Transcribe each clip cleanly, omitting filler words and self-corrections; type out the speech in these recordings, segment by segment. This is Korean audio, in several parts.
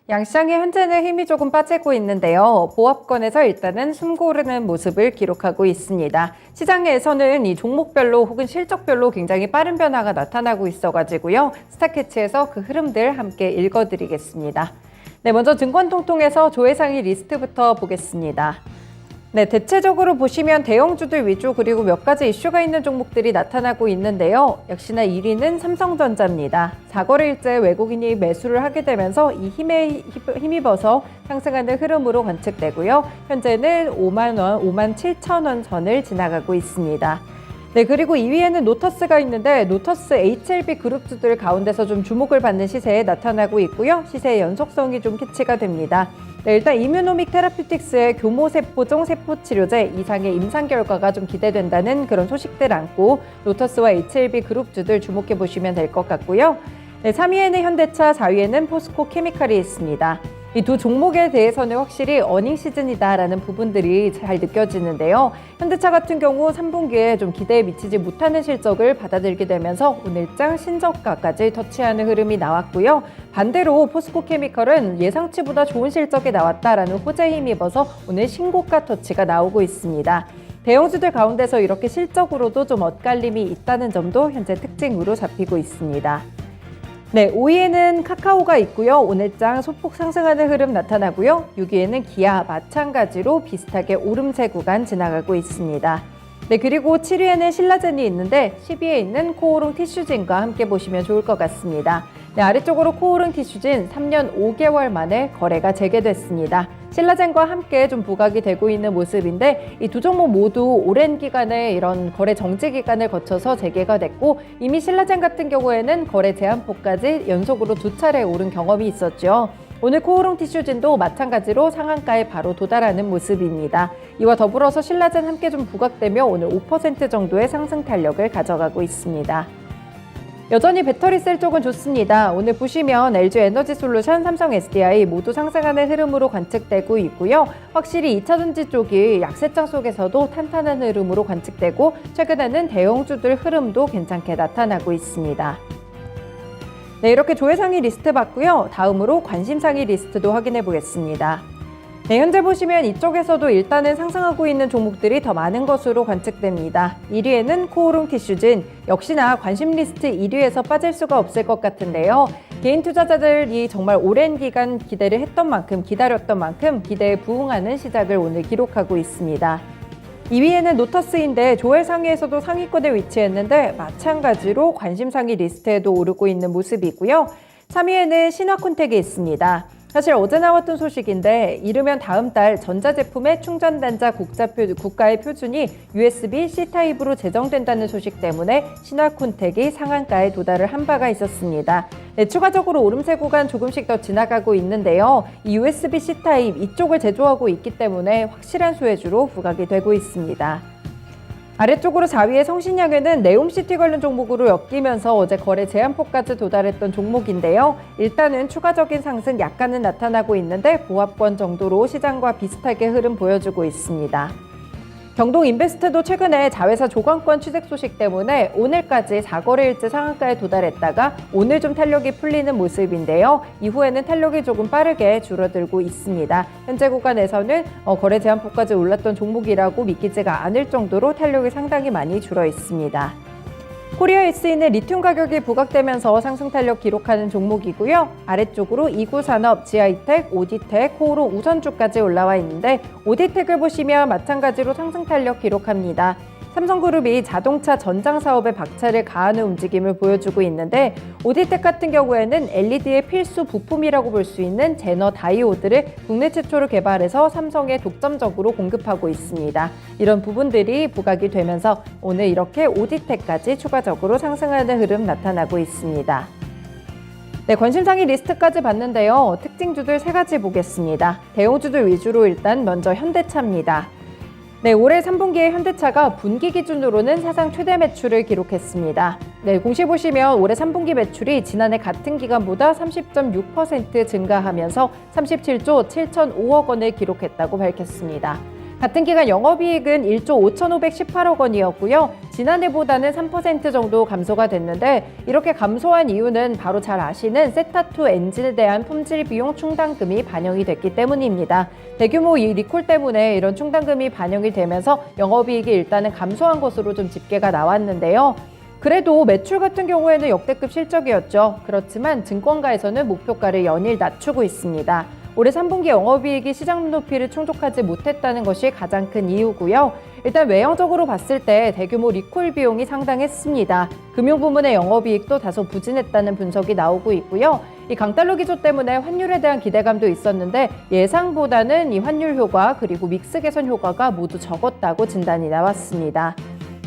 양시장의 현재는 힘이 조금 빠지고 있는데요. 보합권에서 일단은 숨고르는 모습을 기록하고 있습니다. 시장에서는 이 종목별로 혹은 실적별로 굉장히 빠른 변화가 나타나고 있어가지고요. 스타캐치에서 그 흐름들 함께 읽어드리겠습니다. 네, 먼저 증권통통에서 조회상위 리스트부터 보겠습니다. 네, 대체적으로 보시면 대형주들 위주 그리고 몇 가지 이슈가 있는 종목들이 나타나고 있는데요. 역시나 1위는 삼성전자입니다. 4거래일째 외국인이 매수를 하게 되면서 이 힘에 힘입어서 상승하는 흐름으로 관측되고요. 현재는 5만 원, 5만 7천 원 선을 지나가고 있습니다. 네, 그리고 2위에는 노터스가 있는데 노터스 HLB 그룹주들 가운데서 좀 주목을 받는 시세에 나타나고 있고요. 시세의 연속성이 좀 캐치가 됩니다. 네, 일단 이뮤노믹 테라퓨틱스의 교모세포종 세포치료제 이상의 임상 결과가 좀 기대된다는 그런 소식들 안고 노터스와 HLB 그룹주들 주목해 보시면 될 것 같고요. 네, 3위에는 현대차, 4위에는 포스코 케미칼이 있습니다. 이 두 종목에 대해서는 확실히 어닝 시즌이다라는 부분들이 잘 느껴지는데요. 현대차 같은 경우 3분기에 좀 기대에 미치지 못하는 실적을 받아들게 되면서 오늘장 신저가까지 터치하는 흐름이 나왔고요. 반대로 포스코 케미칼은 예상치보다 좋은 실적이 나왔다라는 호재에 힘입어서 오늘 신고가 터치가 나오고 있습니다. 대형주들 가운데서 이렇게 실적으로도 좀 엇갈림이 있다는 점도 현재 특징으로 잡히고 있습니다. 네, 5위에는 카카오가 있고요. 오늘장 소폭 상승하는 흐름 나타나고요. 6위에는 기아 마찬가지로 비슷하게 오름세 구간 지나가고 있습니다. 네, 그리고 7위에는 신라젠이 있는데 10위에 있는 코오롱 티슈진과 함께 보시면 좋을 것 같습니다. 네, 아래쪽으로 코오롱 티슈진 3년 5개월 만에 거래가 재개됐습니다. 신라젠과 함께 좀 부각이 되고 있는 모습인데 이 두 종목 모두 오랜 기간의 이런 거래 정지 기간을 거쳐서 재개가 됐고 이미 신라젠 같은 경우에는 거래 제한폭까지 연속으로 2차례 오른 경험이 있었죠. 오늘 코오롱 티슈진도 마찬가지로 상한가에 바로 도달하는 모습입니다. 이와 더불어서 신라젠 함께 좀 부각되며 오늘 5% 정도의 상승 탄력을 가져가고 있습니다. 여전히 배터리셀 쪽은 좋습니다. 오늘 보시면 LG 에너지솔루션, 삼성 SDI 모두 상승하는 흐름으로 관측되고 있고요. 확실히 2차전지 쪽이 약세장 속에서도 탄탄한 흐름으로 관측되고 최근에는 대형주들 흐름도 괜찮게 나타나고 있습니다. 네, 이렇게 조회상위 리스트 봤고요. 다음으로 관심상위 리스트도 확인해 보겠습니다. 네, 현재 보시면 이쪽에서도 일단은 상승하고 있는 종목들이 더 많은 것으로 관측됩니다. 1위에는 코오롱 티슈진, 역시나 관심 리스트 1위에서 빠질 수가 없을 것 같은데요. 개인 투자자들이 정말 오랜 기간 기대를 했던 만큼, 기다렸던 만큼 기대에 부응하는 시작을 오늘 기록하고 있습니다. 2위에는 노터스인데 조회 상위에서도 상위권에 위치했는데 마찬가지로 관심 상위 리스트에도 오르고 있는 모습이고요. 3위에는 신화콘텍이 있습니다. 사실 어제 나왔던 소식인데 이르면 다음 달 전자제품의 충전단자 국가의 표준이 USB-C 타입으로 제정된다는 소식 때문에 신화콘텍이 상한가에 도달을 한 바가 있었습니다. 네, 추가적으로 오름세 구간 조금씩 더 지나가고 있는데요. 이 USB-C 타입 이쪽을 제조하고 있기 때문에 확실한 수혜주로 부각이 되고 있습니다. 아래쪽으로 4위의 성신양에는 네옴시티 관련 종목으로 엮이면서 어제 거래 제한폭까지 도달했던 종목인데요. 일단은 추가적인 상승 약간은 나타나고 있는데 보합권 정도로 시장과 비슷하게 흐름 보여주고 있습니다. 경동인베스트도 최근에 자회사 조강권 취득 소식 때문에 오늘까지 4거래일째 상한가에 도달했다가 오늘 좀 탄력이 풀리는 모습인데요. 이후에는 탄력이 조금 빠르게 줄어들고 있습니다. 현재 구간에서는 거래 제한폭까지 올랐던 종목이라고 믿기지가 않을 정도로 탄력이 상당히 많이 줄어 있습니다. 코리아에스는 리튬 가격이 부각되면서 상승 탄력 기록하는 종목이고요. 아래쪽으로 이구산업, 지아이텍, 오디텍, 코오롱, 우선주까지 올라와 있는데 오디텍을 보시면 마찬가지로 상승 탄력 기록합니다. 삼성그룹이 자동차 전장 사업에 박차를 가하는 움직임을 보여주고 있는데 오디텍 같은 경우에는 LED의 필수 부품이라고 볼 수 있는 제너 다이오드를 국내 최초로 개발해서 삼성에 독점적으로 공급하고 있습니다. 이런 부분들이 부각이 되면서 오늘 이렇게 오디텍까지 추가적으로 상승하는 흐름 나타나고 있습니다. 네, 관심상위 리스트까지 봤는데요. 특징주들 3가지 보겠습니다. 대형주들 위주로 일단 먼저 현대차입니다. 네, 올해 3분기에 현대차가 분기 기준으로는 사상 최대 매출을 기록했습니다. 네, 공시 보시면 올해 3분기 매출이 지난해 같은 기간보다 30.6% 증가하면서 37조 7,005억 원을 기록했다고 밝혔습니다. 같은 기간 영업이익은 1조 5,518억 원이었고요. 지난해보다는 3% 정도 감소가 됐는데 이렇게 감소한 이유는 바로 잘 아시는 세타2 엔진에 대한 품질 비용 충당금이 반영이 됐기 때문입니다. 대규모 이 리콜 때문에 이런 충당금이 반영이 되면서 영업이익이 일단은 감소한 것으로 좀 집계가 나왔는데요. 그래도 매출 같은 경우에는 역대급 실적이었죠. 그렇지만 증권가에서는 목표가를 연일 낮추고 있습니다. 올해 3분기 영업이익이 시장 높이를 충족하지 못했다는 것이 가장 큰 이유고요. 일단 외형적으로 봤을 때 대규모 리콜 비용이 상당했습니다. 금융 부문의 영업이익도 다소 부진했다는 분석이 나오고 있고요. 이 강달러 기조 때문에 환율에 대한 기대감도 있었는데 예상보다는 이 환율 효과 그리고 믹스 개선 효과가 모두 적었다고 진단이 나왔습니다.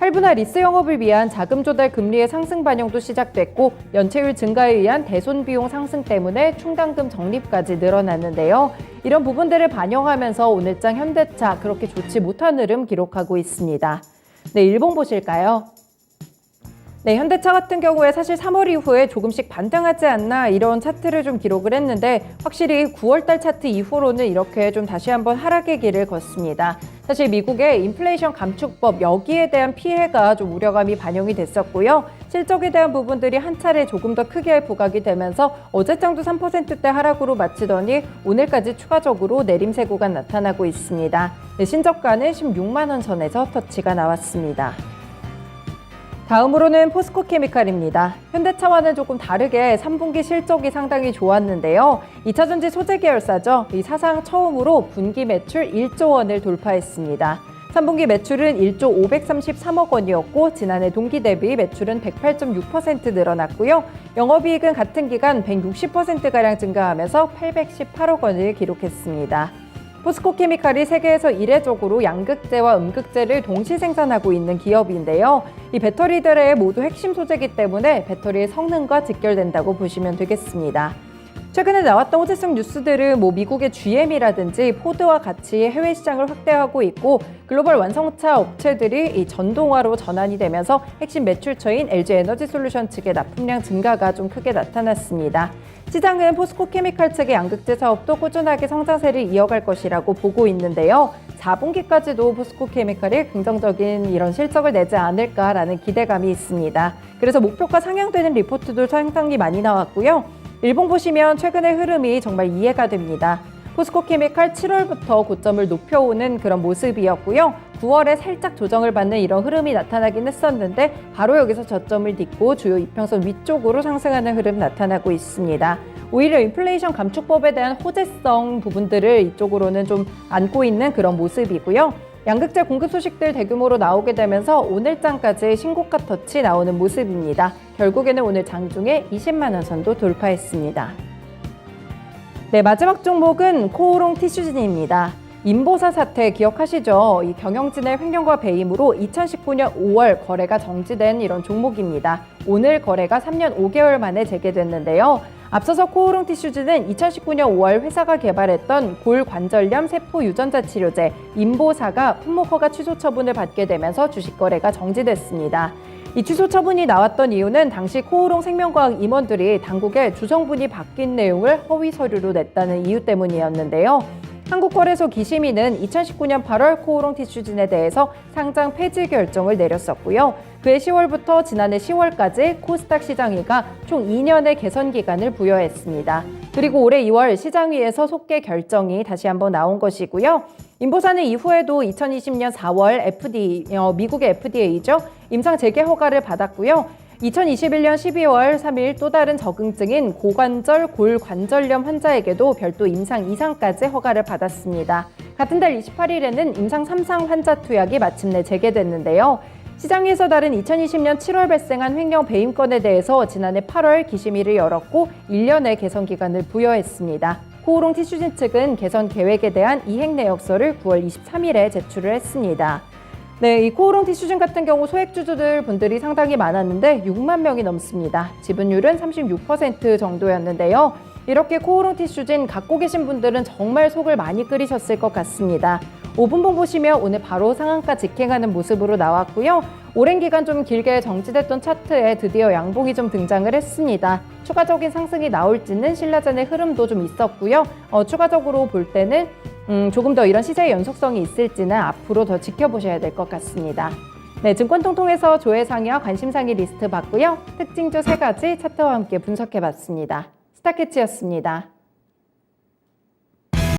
할부나 리스 영업을 위한 자금 조달 금리의 상승 반영도 시작됐고 연체율 증가에 의한 대손 비용 상승 때문에 충당금 적립까지 늘어났는데요. 이런 부분들을 반영하면서 오늘장 현대차 그렇게 좋지 못한 흐름 기록하고 있습니다. 네, 일봉 보실까요? 네, 현대차 같은 경우에 사실 3월 이후에 조금씩 반등하지 않나 이런 차트를 좀 기록을 했는데 확실히 9월달 차트 이후로는 이렇게 좀 다시 한번 하락의 길을 걷습니다. 사실 미국의 인플레이션 감축법 여기에 대한 피해가 좀 우려감이 반영이 됐었고요. 실적에 대한 부분들이 한 차례 조금 더 크게 부각이 되면서 어제장도 3%대 하락으로 마치더니 오늘까지 추가적으로 내림세 구간 나타나고 있습니다. 네, 신저가는 16만 원 선에서 터치가 나왔습니다. 다음으로는 포스코케미칼입니다. 현대차와는 조금 다르게 3분기 실적이 상당히 좋았는데요. 2차전지 소재 계열사죠. 이 사상 처음으로 분기 매출 1조 원을 돌파했습니다. 3분기 매출은 1조 533억 원이었고 지난해 동기 대비 매출은 108.6% 늘어났고요. 영업이익은 같은 기간 160%가량 증가하면서 818억 원을 기록했습니다. 포스코케미칼이 세계에서 이례적으로 양극재와 음극재를 동시 생산하고 있는 기업인데요. 이 배터리들의 모두 핵심 소재이기 때문에 배터리의 성능과 직결된다고 보시면 되겠습니다. 최근에 나왔던 호재성 뉴스들은 미국의 GM이라든지 포드와 같이 해외 시장을 확대하고 있고 글로벌 완성차 업체들이 이 전동화로 전환이 되면서 핵심 매출처인 LG에너지솔루션 측의 납품량 증가가 좀 크게 나타났습니다. 시장은 포스코케미칼 측의 양극재 사업도 꾸준하게 성장세를 이어갈 것이라고 보고 있는데요. 4분기까지도 포스코케미칼이 긍정적인 이런 실적을 내지 않을까라는 기대감이 있습니다. 그래서 목표가 상향되는 리포트도 상당히 많이 나왔고요. 일봉 보시면 최근의 흐름이 정말 이해가 됩니다. 포스코케미칼 7월부터 고점을 높여오는 그런 모습이었고요. 9월에 살짝 조정을 받는 이런 흐름이 나타나긴 했었는데 바로 여기서 저점을 딛고 주요 이평선 위쪽으로 상승하는 흐름 나타나고 있습니다. 오히려 인플레이션 감축법에 대한 호재성 부분들을 이쪽으로는 좀 안고 있는 그런 모습이고요. 양극재 공급 소식들 대규모로 나오게 되면서 오늘장까지 신고가 터치 나오는 모습입니다. 결국에는 오늘 장중에 20만 원 선도 돌파했습니다. 네, 마지막 종목은 코오롱 티슈진입니다. 인보사 사태 기억하시죠? 이 경영진의 횡령과 배임으로 2019년 5월 거래가 정지된 이런 종목입니다. 오늘 거래가 3년 5개월 만에 재개됐는데요. 앞서서 코오롱 티슈즈는 2019년 5월 회사가 개발했던 골관절염 세포 유전자 치료제 인보사가 품목 허가 취소 처분을 받게 되면서 주식 거래가 정지됐습니다. 이 취소 처분이 나왔던 이유는 당시 코오롱 생명과학 임원들이 당국에 주성분이 바뀐 내용을 허위 서류로 냈다는 이유 때문이었는데요. 한국거래소 기심위는 2019년 8월 코오롱 티슈진에 대해서 상장 폐지 결정을 내렸었고요. 그해 10월부터 지난해 10월까지 코스닥 시장위가 총 2년의 개선 기간을 부여했습니다. 그리고 올해 2월 시장위에서 속개 결정이 다시 한번 나온 것이고요. 인보사는 이후에도 2020년 4월 미국의 FDA죠. 임상 재개 허가를 받았고요. 2021년 12월 3일 또 다른 적응증인 고관절 골관절염 환자에게도 별도 임상 2상까지 허가를 받았습니다. 같은 달 28일에는 임상 3상 환자 투약이 마침내 재개됐는데요. 시장에서 다른 2020년 7월 발생한 횡령 배임 건에 대해서 지난해 8월 기심위를 열었고 1년의 개선 기간을 부여했습니다. 코오롱 티슈진 측은 개선 계획에 대한 이행 내역서를 9월 23일에 제출을 했습니다. 네, 이 코오롱 티슈진 같은 경우 소액주주들 분들이 상당히 많았는데 6만 명이 넘습니다. 지분율은 36% 정도였는데요. 이렇게 코오롱 티슈진 갖고 계신 분들은 정말 속을 많이 끓이셨을 것 같습니다. 5분봉 보시면 오늘 바로 상한가 직행하는 모습으로 나왔고요. 오랜 기간 좀 길게 정지됐던 차트에 드디어 양봉이 좀 등장을 했습니다. 추가적인 상승이 나올지는 신라젠의 흐름도 좀 있었고요. 추가적으로 볼 때는 조금 더 이런 시세의 연속성이 있을지는 앞으로 더 지켜보셔야 될 것 같습니다. 네, 증권통통에서 조회상위와 관심상위 리스트 봤고요. 특징주 3가지 차트와 함께 분석해봤습니다. 스타캐치였습니다.